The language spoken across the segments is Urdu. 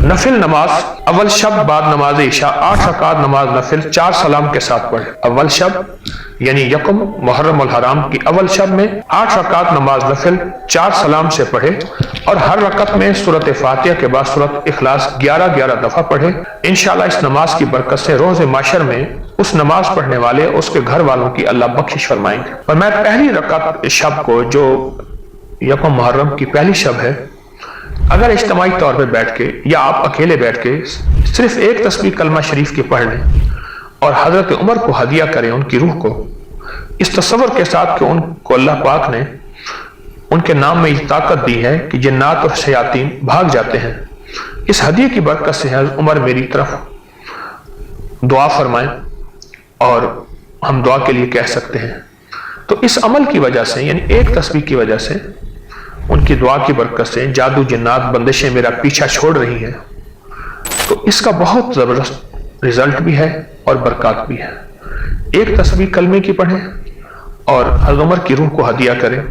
نفل نماز اول شب بعد نماز عشاء 8 رکعت نماز نفل 4 سلام کے ساتھ پڑھے۔ اول شب یعنی یکم محرم الحرام کی اول شب میں 8 رکعت نماز نفل 4 سلام سے پڑھے، اور ہر رکعت میں سورۃ فاتحہ کے بعد سورۃ اخلاص 11 دفعہ پڑھے۔ انشاءاللہ اس نماز کی برکت سے روز محشر میں اس نماز پڑھنے والے اس کے گھر والوں کی اللہ بخشش فرمائیں گے۔ اور میں پہلی رکعت شب کو جو یکم محرم کی پہلی شب ہے، اگر اجتماعی طور پہ بیٹھ کے یا آپ اکیلے بیٹھ کے صرف ایک تسبیح کلمہ شریف کی پڑھ لیں اور حضرت عمر کو ہدیہ کریں، ان کی روح کو، اس تصور کے ساتھ کہ ان کو اللہ پاک نے ان کے نام میں یہ طاقت دی ہے کہ جنات اور شیاطین بھاگ جاتے ہیں، اس ہدیے کی برکت سے حضرت عمر میری طرف دعا فرمائیں اور ہم دعا کے لیے کہہ سکتے ہیں۔ تو اس عمل کی وجہ سے، یعنی ایک تسبیح کی وجہ سے، ان کی دعا کی برکت سے جادو جنات بندشیں میرا پیچھا چھوڑ رہی ہیں، تو اس کا بہت زبردست رزلٹ بھی ہے اور برکات بھی ہے۔ ایک تسبیح کلمے کی پڑھیں اور حضرت عمر کی روح کو ہدیہ کریں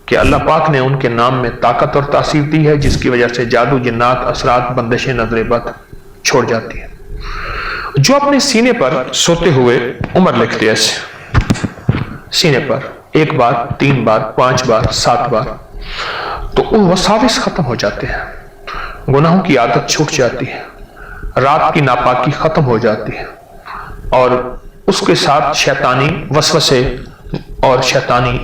کہ اللہ پاک نے ان کے نام میں طاقت اور تاثیر دی ہے، جس کی وجہ سے جادو جنات اثرات بندشیں نظر بد چھوڑ جاتی ہیں۔ جو اپنے سینے پر سوتے ہوئے عمر لکھتے ہیں، ایسے سینے پر 1 بار 3 بار 5 بار 7 بار، تو وہ وساوس ختم ہو جاتے ہیں، گناہوں کی عادت چھوٹ جاتی ہے، رات کی ناپاکی ختم ہو جاتی ہے، اور اس کے ساتھ شیطانی وسوسے اور شیطانی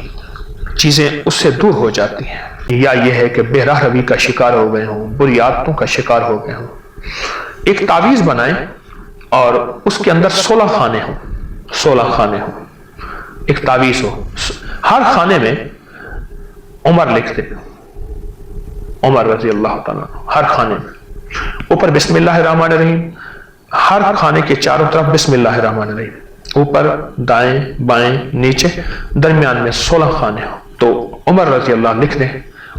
چیزیں اس سے دور ہو جاتی ہیں۔ یا یہ ہے کہ بے راہ روی کا شکار ہو گئے ہوں، بری عادتوں کا شکار ہو گئے ہوں، ایک تعویذ بنائیں اور اس کے اندر 16 خانے ہوں، 16 خانے ہوں، ایک تعویذ ہو، ہر خانے میں عمر لکھتے، عمر رضی اللہ تعالیٰ، ہر خانے میں اوپر بسم اللہ الرحمن الرحیم، ہر خانے کے چاروں طرف بسم اللہ الرحمن الرحیم، اوپر دائیں بائیں نیچے درمیان میں 16 خانے ہوں، تو عمر رضی اللہ لکھ دیں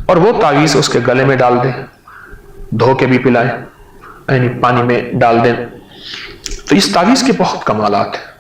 اور وہ تعویذ اس کے گلے میں ڈال دیں، دھو کے بھی پلائیں، یعنی پانی میں ڈال دیں۔ تو اس تعویذ کے بہت کمالات ہیں۔